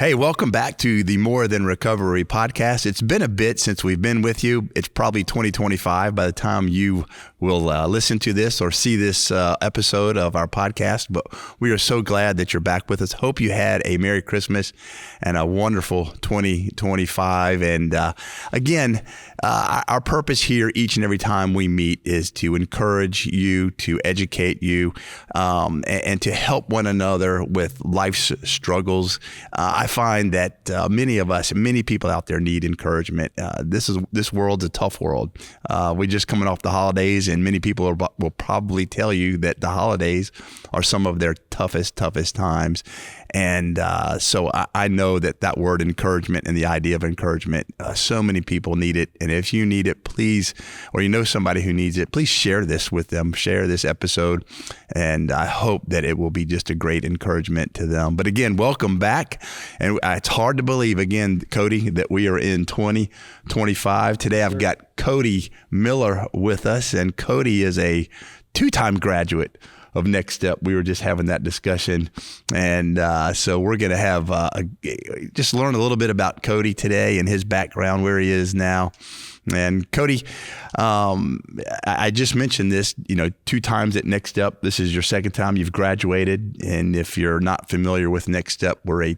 Hey, welcome back to the More Than Recovery podcast. It's been a bit since we've been with you. It's probably 2025 by the time you will listen to this or see this episode of our podcast. But we are so glad that you're back with us. Hope you had a Merry Christmas and a wonderful 2025. And again, our purpose here each and every time we meet is to encourage you, to educate you, and to help one another with life's struggles. I find that many of us, many people out there need encouragement. This world's a tough world. We're just coming off the holidays, and many people will probably tell you that the holidays are some of their toughest times. And so I know that word encouragement and the idea of encouragement, so many people need it. And if you need it, please, or you know somebody who needs it, please share this with them, share this episode. And I hope that it will be just a great encouragement to them. But again, welcome back. And it's hard to believe, again, Cody, that we are in 2025. Today I've got Cody Miller with us, and Cody is a two-time graduate of Next Step. We were just having that discussion. And so we're going to have just learn a little bit about Cody today and his background, where he is now. And Cody, I just mentioned this, 2 times at Next Step. This is your second time you've graduated. And if you're not familiar with Next Step, we're a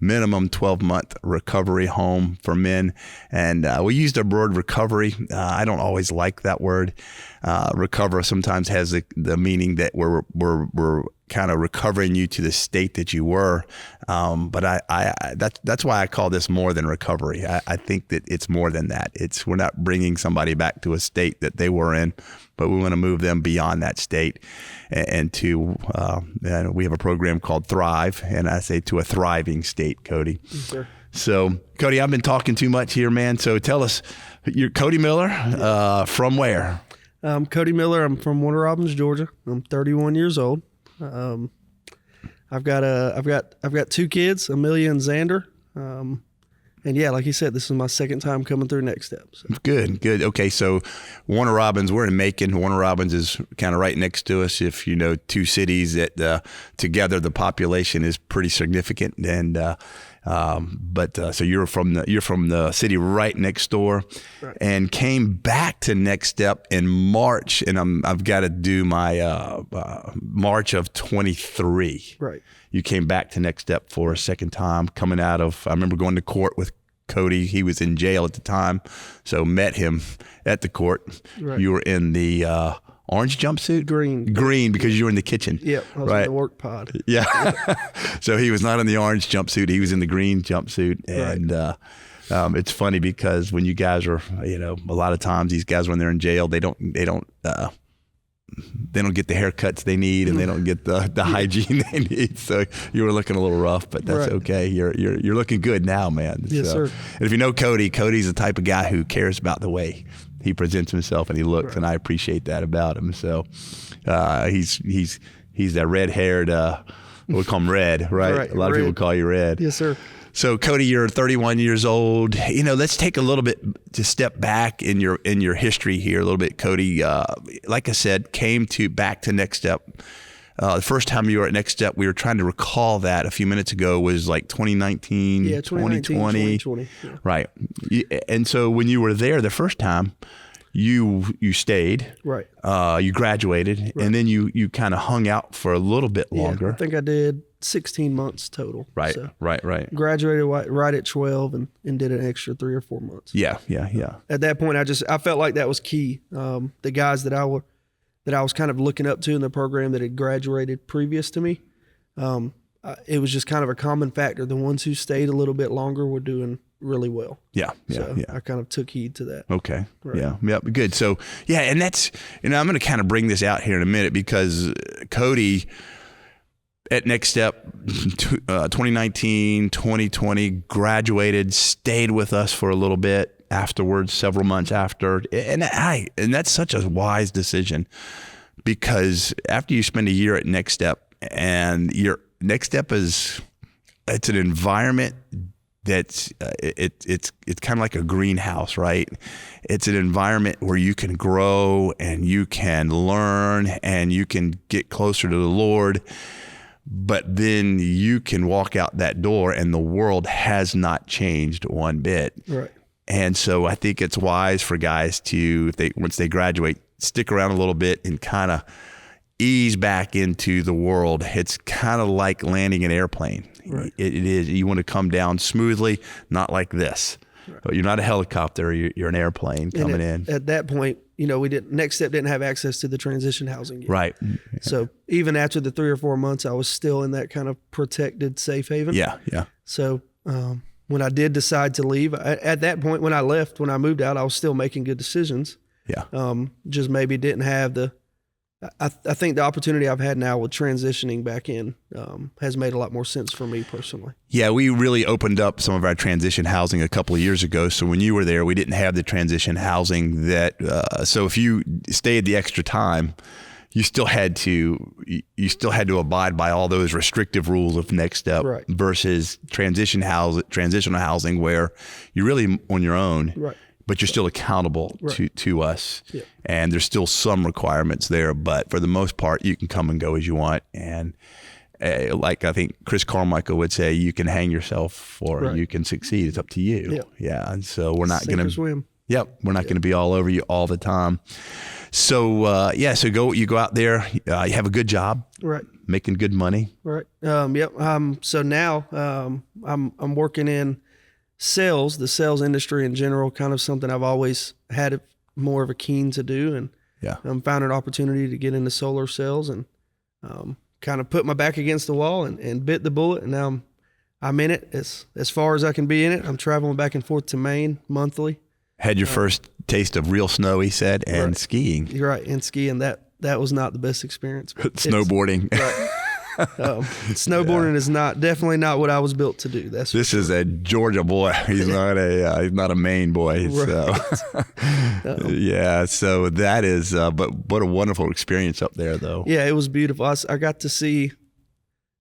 minimum 12-month recovery home for men. And we used the word recovery. I don't always like that word. Recover sometimes has the meaning that we're kind of recovering you to the state that you were. But that's why I call this more than recovery. I think that it's more than that. We're not bringing somebody back to a state that they were in, but we want to move them beyond that state and we have a program called Thrive, and I say to a thriving state, Cody. Yes, sir. So Cody, I've been talking too much here, man. So tell us, you're Cody Miller, from where? I'm Cody Miller. I'm from Warner Robins, Georgia. I'm 31 years old. I've got 2 kids, Amelia and Xander. And yeah, like you said, this is my second time coming through Next Step. So. Good. Okay, so Warner Robins, we're in Macon. Warner Robins is kind of right next to us. If you know 2 cities that together the population is pretty significant. And so you're from the city right next door, right, and came back to Next Step in March, and I've got to do my March of 23. Right. You came back to Next Step for a second time, coming out of, I remember going to court with Cody. He was in jail at the time, so met him at the court. Right. You were in the orange jumpsuit? Green, because you were in the kitchen. Yep, I was in the work pod. Yeah. So he was not in the orange jumpsuit. He was in the green jumpsuit. And it's funny because when you guys are, a lot of times these guys, when they're in jail, they don't get the haircuts they need, and they don't get the hygiene they need. So you were looking a little rough, but that's right. Okay. You're looking good now, man. Yes, sir. And if you know Cody, Cody's the type of guy who cares about the way he presents himself and he looks, right, and I appreciate that about him. So he's that red-haired, we call him Red, right? A lot of people call you Red. Yes, sir. So Cody, you're 31 years old. Let's take a little bit to step back in your history here a little bit, Cody. Like I said, came back to Next Step. The first time you were at Next Step, we were trying to recall that a few minutes ago, was like 2019, 2020. Yeah. Right. And so when you were there the first time, you stayed, right? You graduated, right, and then you kind of hung out for a little bit longer. Yeah, I think I did 16 months total. Right, so right. Graduated right at 12 and did an extra 3 or 4 months. Yeah. At that point, I felt like that was key. The guys that I was kind of looking up to in the program that had graduated previous to me, it was just kind of a common factor. The ones who stayed a little bit longer were doing really well. Yeah. I kind of took heed to that. Okay. Right. Yeah. Good. So and that's, I'm going to kind of bring this out here in a minute, because Cody at Next Step, 2019, 2020, graduated, stayed with us for a little bit afterwards, several months after. And that's such a wise decision, because after you spend a year at Next Step, and your Next Step it's an environment that's it's kind of like a greenhouse, right? It's an environment where you can grow and you can learn and you can get closer to the Lord. but then you can walk out that door and the world has not changed one bit. Right. And so I think it's wise for guys to, once they graduate, stick around a little bit and kind of ease back into the world. It's kind of like landing an airplane. Right. It is. You want to come down smoothly, not like this. Right. But you're not a helicopter. You're an airplane coming in. At that point, Next Step didn't have access to the transition housing yet. Right. So even after the 3 or 4 months, I was still in that kind of protected safe haven. Yeah. Yeah. So when I did decide to leave, at that point, when I left, when I moved out, I was still making good decisions. Yeah. Just maybe didn't have I think the opportunity I've had now with transitioning back in has made a lot more sense for me personally. Yeah, we really opened up some of our transition housing a couple of years ago. So when you were there, we didn't have the transition housing so if you stayed the extra time, you still had to abide by all those restrictive rules of Next Step. Right. Versus transitional housing where you're really on your own. Right. But you're still accountable to us. Yeah. And there's still some requirements there, but for the most part, you can come and go as you want. And like I think Chris Carmichael would say, you can hang yourself or you can succeed. It's up to you. Yeah. And so we're not going to swim. Yep. We're not going to be all over you all the time. So you go out there, you have a good job. Right. Making good money. Right. Yep. So now I'm working in sales, the sales industry in general, kind of something I've always had more of a keen to do, and found an opportunity to get into solar sales, and kind of put my back against the wall and bit the bullet, and now I'm in it as far as I can be in it. I'm traveling back and forth to Maine monthly. Had your first taste of real snow, he said, and skiing. You're right, and skiing. That was not the best experience. Snowboarding. Right. Snowboarding is definitely not what I was built to do. This is a Georgia boy. He's not a Maine boy. Right. So so that is, but what a wonderful experience up there though. Yeah, it was beautiful. I got to see,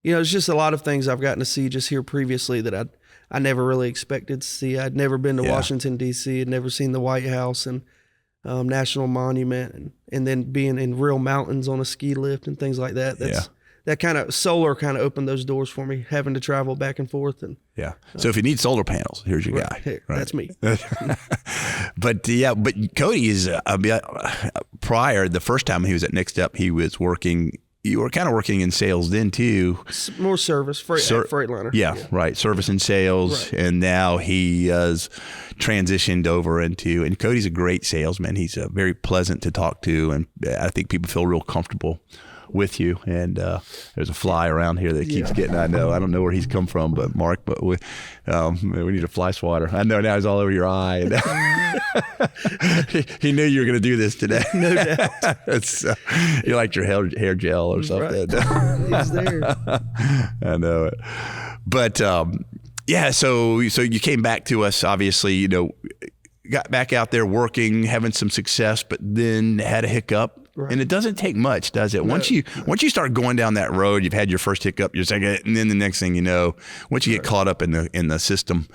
it's just a lot of things I've gotten to see just here previously that I never really expected to see. I'd never been to Washington, D.C. I'd never seen the White House and National Monument, and then being in real mountains on a ski lift and things like that. That kind of solar kind of opened those doors for me, having to travel back and forth. And so if you need solar panels, here's your guy. Hey, right. That's me. But Cody is prior, the first time he was at Next Step, he was working. You were kind of working in sales then too. More service, Freightliner. Yeah, right. Service and sales. Right. And now he has transitioned over into, and Cody's a great salesman. He's very pleasant to talk to. And I think people feel real comfortable with you. And there's a fly around here that keeps getting, I don't know where he's come from, but Mark, but we need a fly swatter. I know now he's all over your eye. He knew you were going to do this today. No doubt. You liked your hair gel or something. Right. He's there. I know it. But so you came back to us, obviously, got back out there working, having some success, but then had a hiccup. Right. And it doesn't take much, does it? No. Once you start going down that road, you've had your first hiccup, your second, and then the next thing you know, once you get caught up in the system,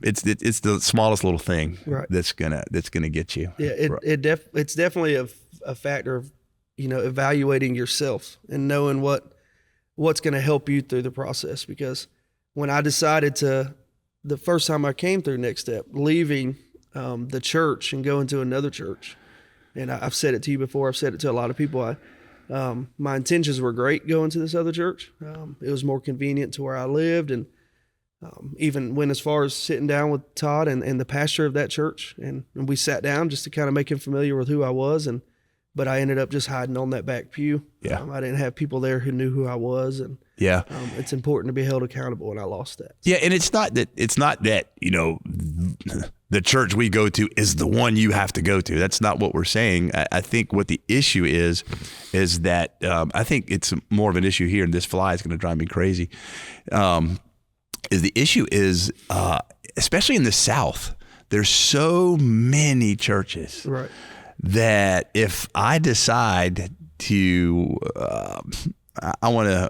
it's the smallest little thing that's gonna get you. Yeah, it's definitely a factor of evaluating yourself and knowing what's going to help you through the process. Because when I decided the first time I came through Next Step, leaving the church and going to another church. And I've said it to you before. I've said it to a lot of people. My intentions were great going to this other church. It was more convenient to where I lived, and even went as far as sitting down with Todd and the pastor of that church, and we sat down just to kind of make him familiar with who I was. But I ended up just hiding on that back pew. Yeah. I didn't have people there who knew who I was, and it's important to be held accountable, and I lost that. Yeah, and it's not that the church we go to is the one you have to go to. That's not what we're saying. I think what the issue is that I think it's more of an issue here, and this fly is going to drive me crazy. Is the issue is especially in the South, there's so many churches. Right. That if I decide to, I want to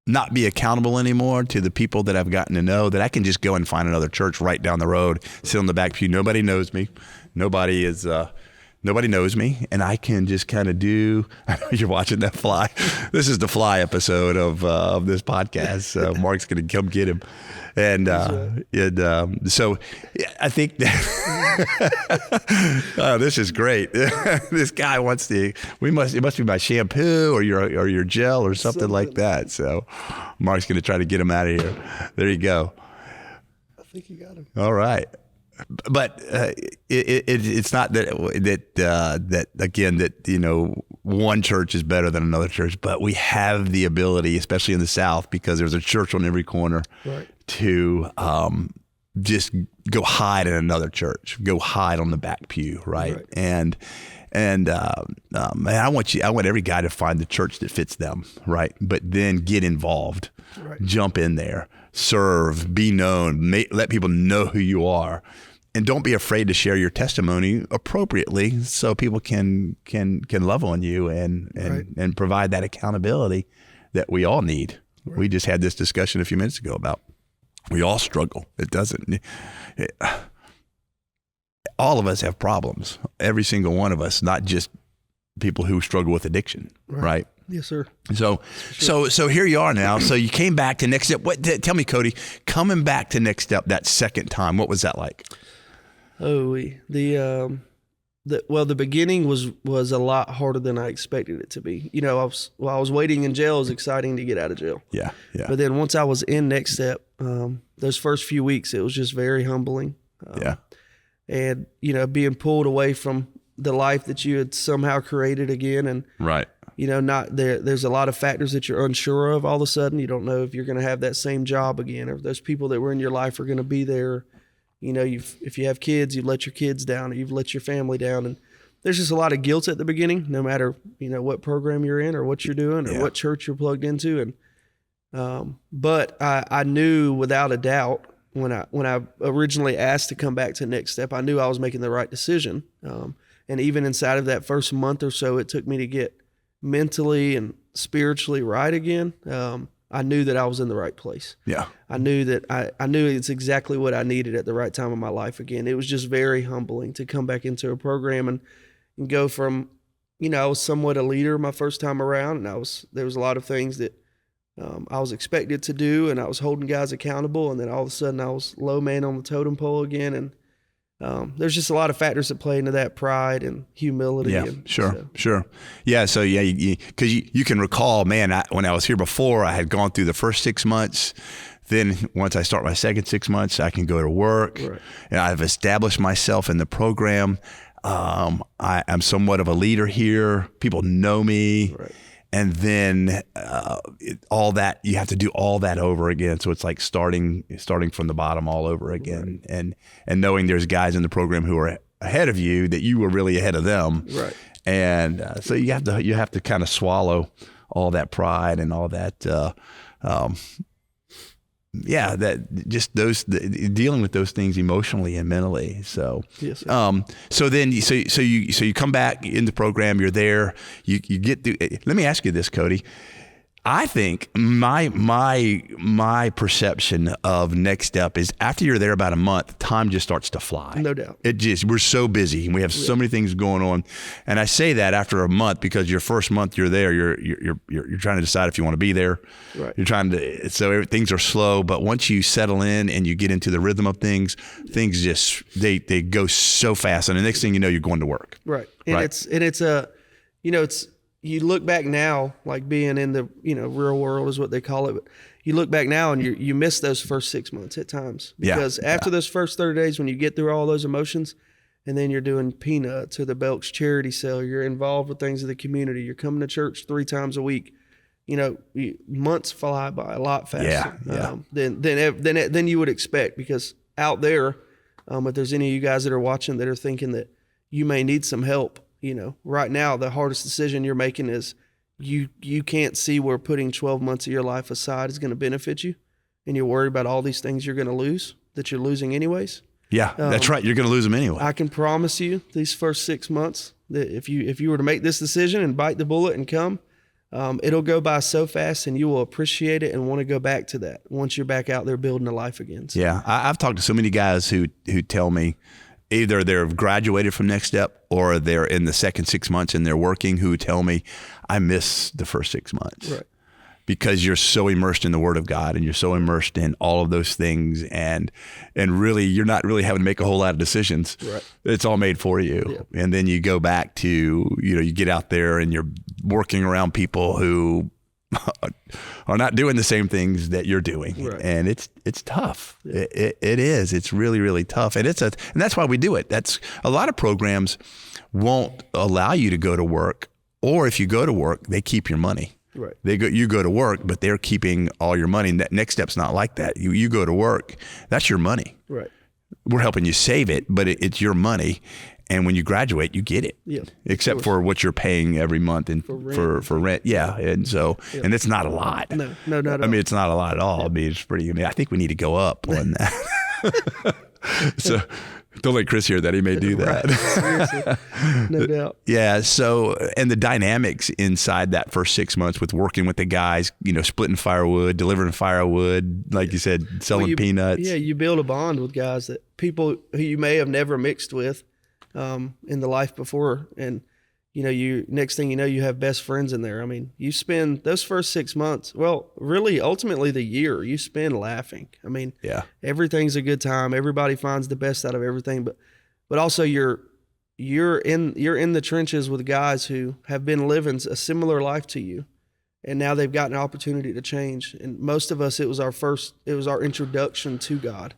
not be accountable anymore to the people that I've gotten to know, that I can just go and find another church right down the road, sit on the back pew. Nobody knows me. Nobody is, nobody knows me, and I can just kind of do. I know you're watching that fly. This is the fly episode of this podcast. So Mark's going to come get him, and so I think that this is great. This guy wants to. It must be my shampoo or your gel or something like that. So Mark's going to try to get him out of here. There you go. I think you got him. All right. But it's not that again that one church is better than another church, but we have the ability, especially in the South, because there's a church on every corner, right, to just go hide in another church, go hide on the back pew, right? And man, I want every guy to find the church that fits them, right? But then get involved, right, jump in there, serve, be known, let people know who you are. And don't be afraid to share your testimony appropriately, so people can love on you and provide that accountability that we all need. Right. We just had this discussion a few minutes ago about we all struggle. All of us have problems. Every single one of us, not just people who struggle with addiction, right? Yes, sir. So here you are now. So you came back to Next Step. Tell me, Cody, coming back to Next Step that second time, what was that like? Oh, the beginning was a lot harder than I expected it to be. I was waiting in jail, it was exciting to get out of jail. Yeah. But then once I was in Next Step, those first few weeks, it was just very humbling. And, being pulled away from the life that you had somehow created again. And, right. There's a lot of factors that you're unsure of all of a sudden. You don't know if you're going to have that same job again, or if those people that were in your life are going to be there. If you have kids, you've let your kids down, or you've let your family down. And there's just a lot of guilt at the beginning, no matter, what program you're in or what you're doing or what church you're plugged into. And, but I knew without a doubt when I originally asked to come back to Next Step, I knew I was making the right decision. And even inside of that first month or so, it took me to get mentally and spiritually right again. I knew that I was in the right place. Yeah. I knew that I knew it's exactly what I needed at the right time of my life again. It was just very humbling to come back into a program and go from, I was somewhat a leader my first time around, and there was a lot of things that I was expected to do, and I was holding guys accountable, and then all of a sudden I was low man on the totem pole again. And there's just a lot of factors that play into that, pride and humility. Yeah, sure. Yeah, so because you can recall, man, when I was here before, I had gone through the first 6 months. Then once I start my second 6 months, I can go to work. Right. And I've established myself in the program. I'm somewhat of a leader here. People know me. Right. And then all that, you have to do all that over again. So it's like starting from the bottom all over again. Right. And knowing there's guys in the program who are ahead of you that you were really ahead of them. Right. And so you have to kind of swallow all that pride and all that. That just dealing with those things emotionally and mentally. So, yes, so you come back in the program, you're there, you get through. Let me ask you this, Cody. I think my perception of Next Step is after you're there about a month, time just starts to fly. No doubt. We're so busy and we have so many things going on. And I say that after a month because your first month you're there, you're trying to decide if you want to be there. Right. You're trying to, so things are slow, but once you settle in and you get into the rhythm of things just, they go so fast. And the next thing you know, you're going to work. Right. And it's you look back now, like being in the, real world is what they call it. But you look back now and you miss those first 6 months at times. Because after those first 30 days, when you get through all those emotions, and then you're doing peanuts or the Belk's charity sale, you're involved with things of the community, you're coming to church 3 times a week, months fly by a lot faster than you would expect. Because out there, if there's any of you guys that are watching that are thinking that you may need some help, right now, the hardest decision you're making is you can't see where putting 12 months of your life aside is going to benefit you. And you're worried about all these things you're going to lose that you're losing anyways. Yeah, that's right. You're going to lose them anyway. I can promise you these first 6 months that if you were to make this decision and bite the bullet and come, it'll go by so fast and you will appreciate it and want to go back to that once you're back out there building a life again. So. Yeah, I've talked to so many guys who tell me, either they're graduated from Next Step or they're in the second 6 months and they're working, who tell me, I miss the first 6 months. Right. Because you're so immersed in the Word of God and you're so immersed in all of those things, and really you're not really having to make a whole lot of decisions. Right. It's all made for you. Yeah. And then you go back to, you get out there and you're working around people who are not doing the same things that you're doing. Right. And it's tough. Yeah. It is. It's really, really tough. And and that's why we do it. That's a lot of programs won't allow you to go to work, or if you go to work, they keep your money. Right. You go to work, but they're keeping all your money. Next Step's not like that. You go to work, that's your money. Right. We're helping you save it, but it's your money. And when you graduate, you get it. Yeah. Except for what you're paying every month and for rent. Yeah. And so, and it's not a lot. No, not at all. I mean, it's not a lot at all. I mean, it's pretty, I think we need to go up on that. So don't let Chris hear that. He may do that. Right. Seriously. No doubt. Yeah. So, and the dynamics inside that first 6 months with working with the guys, splitting firewood, delivering firewood, like you said, selling peanuts. Yeah. You build a bond with guys, that people who you may have never mixed with in the life before. And, next thing you know, you have best friends in there. I mean, you spend those first 6 months, well, really, ultimately the year, you spend laughing. I mean, yeah, everything's a good time. Everybody finds the best out of everything, but also you're in the trenches with guys who have been living a similar life to you, and now they've got an opportunity to change. And most of us, it was our introduction to God.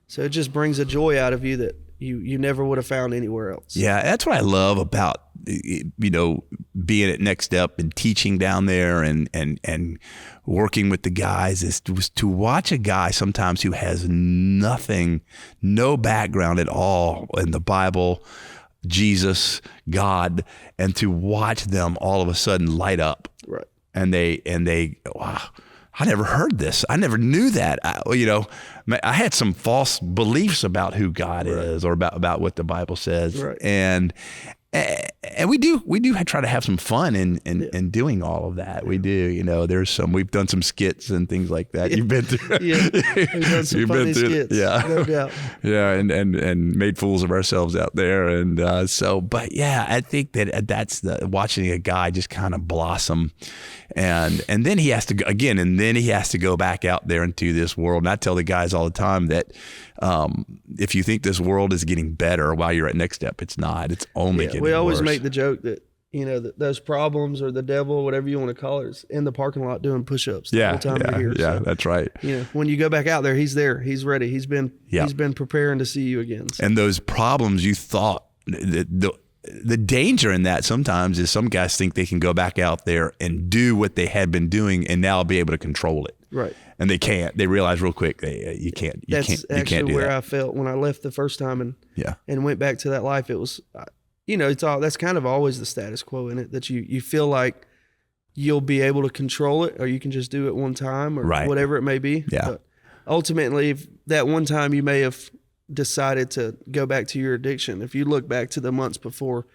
So it just brings a joy out of you that you never would have found anywhere else. Yeah, that's what I love about being at Next Step and teaching down there and working with the guys is to watch a guy sometimes who has no background at all in the Bible, Jesus, God, and to watch them all of a sudden light up. Right. And they wow, I never heard this. I never knew that. I had some false beliefs about who God is, or about what the Bible says. Right. And we do try to have some fun in doing all of that. We do. We've done some skits and things like that. You've been through. Yeah, we've done some funny skits. Yeah, no doubt. Yeah, and made fools of ourselves out there. And but yeah, I think that's watching a guy just kind of blossom, and then he has to go again, and then he has to go back out there into this world. And I tell the guys all the time that if you think this world is getting better while you're at Next Step, it's not. It's only getting worse. We always make the joke that that those problems, or the devil, whatever you want to call it, is in the parking lot doing push-ups the whole time you're here. Yeah, so, that's right. When you go back out there, he's there. He's ready. He's been preparing to see you again. So. And those problems you thought, the danger in that sometimes is some guys think they can go back out there and do what they had been doing and now be able to control it. Right. And they can't. They realize real quick you can't. That's actually where I felt when I left the first time and went back to that life. It was, that's kind of always the status quo in it, that you feel like you'll be able to control it, or you can just do it one time, or whatever it may be. Yeah. But ultimately, if that one time you may have decided to go back to your addiction, if you look back to the months before,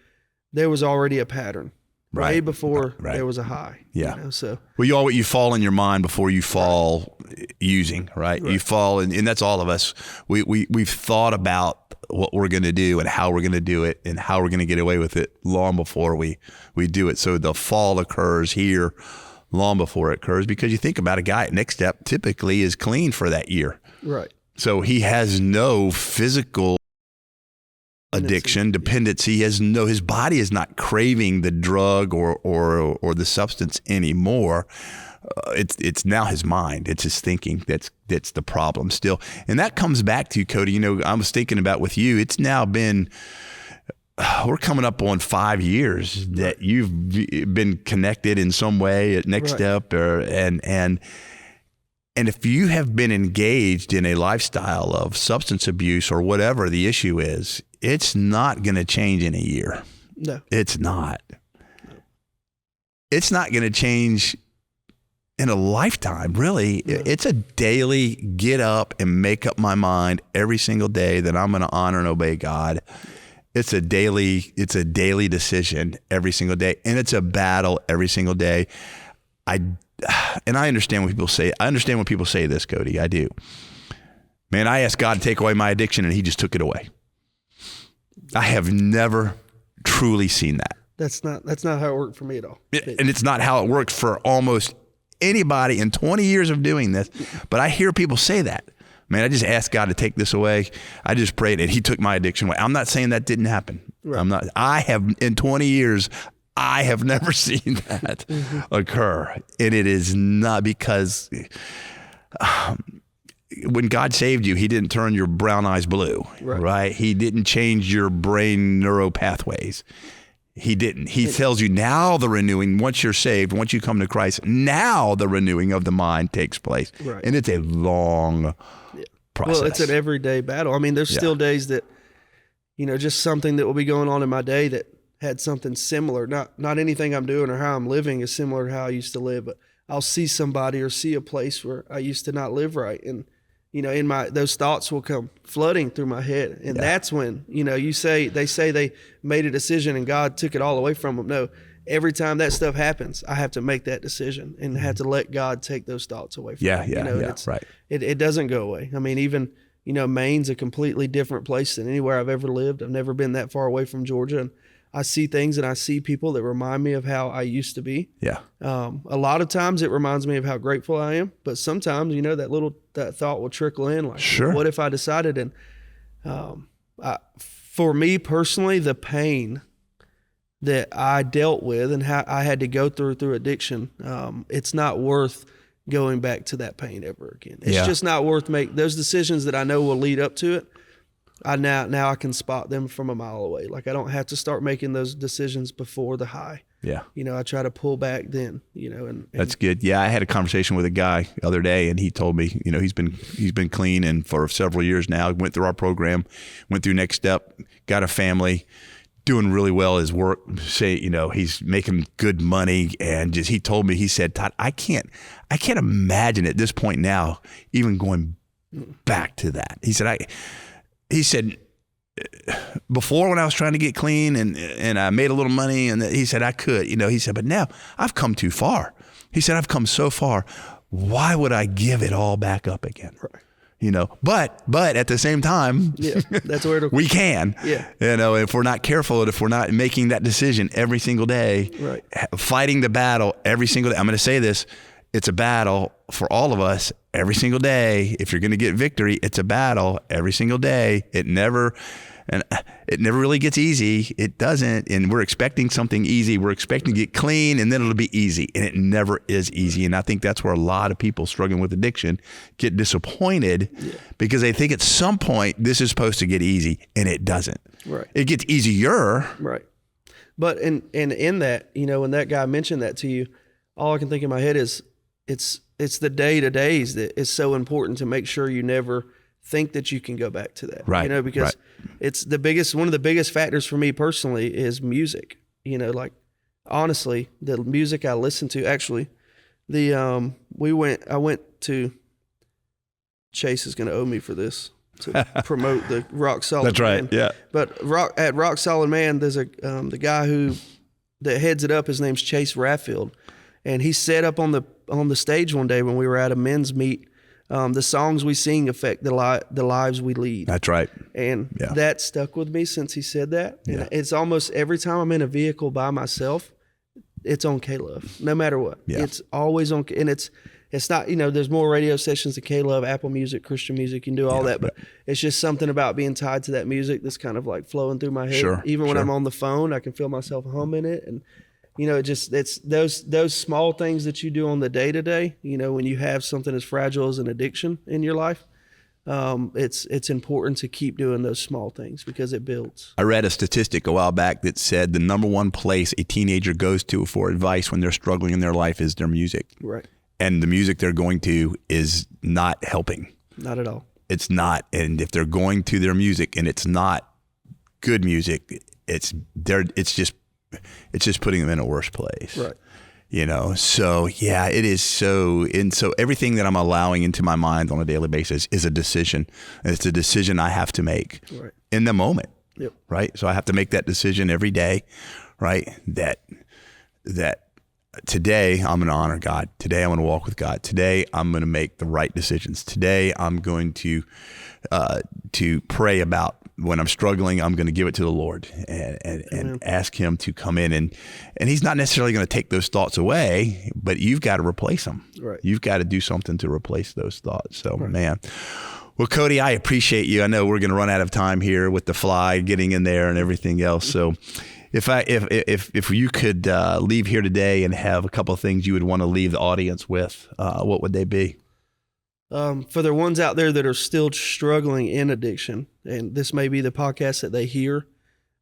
there was already a pattern. Way before there was a high. Yeah. So you fall in your mind before you fall using, right? You fall, and that's all of us. We've thought about what we're going to do and how we're going to do it and how we're going to get away with it long before we do it. So the fall occurs here long before it occurs, because you think about a guy at Next Step typically is clean for that year. Right. So he has no physical addiction, dependency. His body is not craving the drug or the substance anymore. It's now his mind. It's his thinking that's the problem still. And that comes back to, Cody, I was thinking about with you, it's now been, we're coming up on 5 years that you've been connected in some way at Next Step, and if you have been engaged in a lifestyle of substance abuse or whatever the issue is, it's not going to change in a year. No. It's not. It's not going to change in a lifetime, really. No. It's a daily get up and make up my mind every single day that I'm going to honor and obey God. It's a daily decision every single day, and it's a battle every single day. I understand when people say, this, Cody. I do. Man, I asked God to take away my addiction and he just took it away. I have never truly seen that. That's not how it worked for me at all. And it's not how it worked for almost anybody in 20 years of doing this. But I hear people say that. Man, I just asked God to take this away. I just prayed and he took my addiction away. I'm not saying that didn't happen. Right. I have, in 20 years, I have never seen that occur. And it is not because when God saved you, he didn't turn your brown eyes blue, right? He didn't change your brain neural pathways. He didn't. He tells you now the renewing, once you're saved, once you come to Christ, now the renewing of the mind takes place. Right. And it's a long process. Well, it's an everyday battle. I mean, there's still days that, just something that will be going on in my day that had something similar. Not anything I'm doing or how I'm living is similar to how I used to live, but I'll see somebody or see a place where I used to not live right. And, those thoughts will come flooding through my head. And that's when, they say they made a decision and God took it all away from them. No, every time that stuff happens, I have to make that decision and have to let God take those thoughts away from me. Right. It doesn't go away. I mean, even, Maine's a completely different place than anywhere I've ever lived. I've never been that far away from Georgia. And I see things and I see people that remind me of how I used to be. Yeah. A lot of times it reminds me of how grateful I am, but sometimes, that thought will trickle in like, what if I decided? And for me personally, the pain that I dealt with and how I had to go through addiction, it's not worth going back to that pain ever again. It's just not worth making those decisions that I know will lead up to it. Now I can spot them from a mile away. Like I don't have to start making those decisions before the high. Yeah. I try to pull back then, and that's good. Yeah. I had a conversation with a guy the other day and he told me, he's been clean and for several years now, went through our program, went through Next Step, got a family, doing really well his work, he's making good money. And he told me, he said, Todd, I can't imagine at this point now, even going back to that. He said, before when I was trying to get clean and I made a little money and he said I could, he said, but now I've come too far. He said, I've come so far. Why would I give it all back up again? Right. But at the same time, that's where we can, if we're not careful and if we're not making that decision every single day, fighting the battle every single day. I'm going to say this. It's a battle for all of us every single day. If you're going to get victory, it's a battle every single day. It never really gets easy. It doesn't. And we're expecting something easy. We're expecting to get clean and then it'll be easy. And it never is easy. And I think that's where a lot of people struggling with addiction get disappointed because they think at some point this is supposed to get easy and it doesn't. Right. It gets easier. Right. But in that, when that guy mentioned that to you, all I can think in my head is, it's the day-to-days that is so important to make sure you never think that you can go back to that. Right. Because it's one of the biggest factors for me personally is music. Like honestly, the music I listen to, actually, I went to, Chase is going to owe me for this to promote the Rock Solid That's right. Man. Yeah. But at Rock Solid Man, there's the guy that heads it up, his name's Chase Radfield. And he set up on the stage one day when we were at a men's meet. The songs we sing affect the lives we lead. That's right. And that stuck with me since he said that. And it's almost every time I'm in a vehicle by myself, it's on K-Love, no matter what. Yeah. It's always on. And it's not, there's more radio stations than K-Love, Apple Music, Christian music, you can do all that. But it's just something about being tied to that music that's kind of like flowing through my head. Sure. Even when I'm on the phone, I can feel myself humming it. And it's those small things that you do on the day-to-day, when you have something as fragile as an addiction in your life, it's important to keep doing those small things because it builds. I read a statistic a while back that said the number one place a teenager goes to for advice when they're struggling in their life is their music. Right. And the music they're going to is not helping. Not at all. It's not. And if they're going to their music and it's not good music, it's just putting them in a worse place. Right. So it is so, and so everything that I'm allowing into my mind on a daily basis is a decision. And it's a decision I have to make in the moment. Yep. Right. So I have to make that decision every day, right? That today I'm going to honor God. Today I'm going to walk with God. Today I'm going to make the right decisions. Today I'm going to pray about when I'm struggling. I'm going to give it to the Lord and ask Him to come in, and He's not necessarily going to take those thoughts away, but you've got to replace them. Right. You've got to do something to replace those thoughts. So, right. Man. Well, Cody, I appreciate you. I know we're going to run out of time here with the fly getting in there and everything else. So if you could leave here today and have a couple of things you would want to leave the audience with, what would they be? For the ones out there that are still struggling in addiction, and this may be the podcast that they hear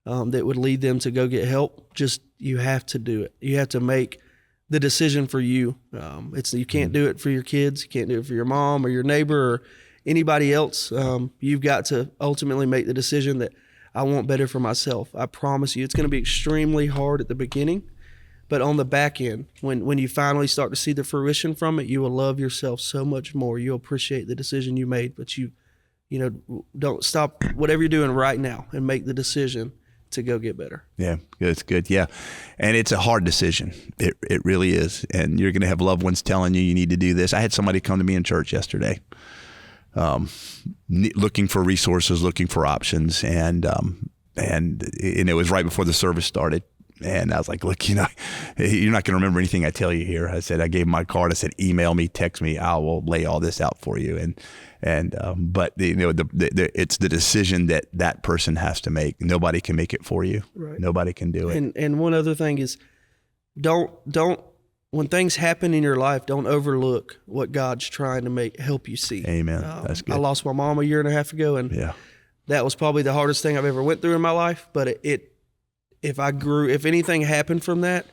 that would lead them to go get help, just you have to do it. You have to make the decision for you. You can't do it for your kids. You can't do it for your mom or your neighbor or anybody else. You've got to ultimately make the decision that I want better for myself. I promise you, it's going to be extremely hard at the beginning, but on the back end, when you finally start to see the fruition from it, you will love yourself so much more. You'll appreciate the decision you made, but you don't stop whatever you're doing right now and make the decision to go get better. Yeah, it's good. Yeah. And it's a hard decision. It really is. And you're going to have loved ones telling you need to do this. I had somebody come to me in church yesterday, looking for resources, looking for options. And it was right before the service started. And I was like, look, you're not going to remember anything I tell you here. I said, I gave him my card. I said, email me, text me. I will lay all this out for you. But it's the decision that person has to make. Nobody can make it for you. Right. Nobody can do it. And one other thing is, don't when things happen in your life, don't overlook what God's trying to help you see. Amen. That's good. I lost my mom a year and a half ago, and that was probably the hardest thing I've ever went through in my life. But if anything happened from that,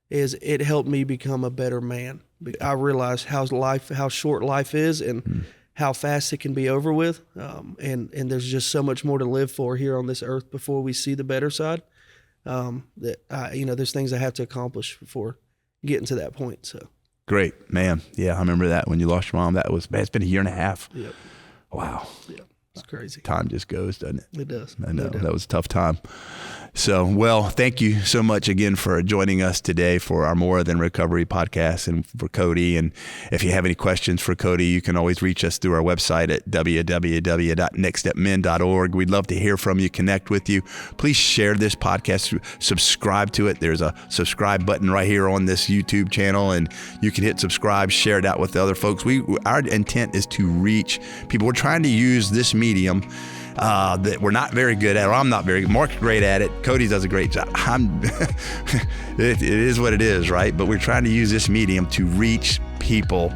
it helped me become a better man. I realized how short life is, and how fast it can be over with. And there's just so much more to live for here on this earth before we see the better side. There's things I have to accomplish before getting to that point. So great, man. Yeah, I remember that when you lost your mom. It's been a year and a half. Yep. Wow. Yep. It's crazy. Time just goes, doesn't it? It does. I know. That was a tough time. So, well, thank you so much again for joining us today for our More Than Recovery podcast, and for Cody. And if you have any questions for Cody, you can always reach us through our website at www.nextstepmen.org. We'd love to hear from you, connect with you. Please share this podcast, subscribe to it. There's a subscribe button right here on this YouTube channel, and you can hit subscribe, share it out with the other folks. Our intent is to reach people. We're trying to use this medium that we're not very good at, or I'm not very good. Mark's great at it. Cody does a great job. It is what it is, right? But we're trying to use this medium to reach people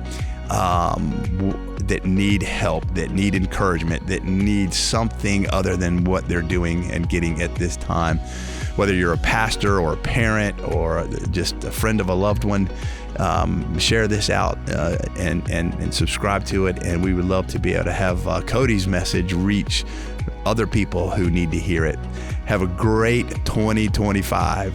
that need help, that need encouragement, that need something other than what they're doing and getting at this time. Whether you're a pastor or a parent or just a friend of a loved one, share this out and subscribe to it. And we would love to be able to have Cody's message reach other people who need to hear it. Have a great 2025.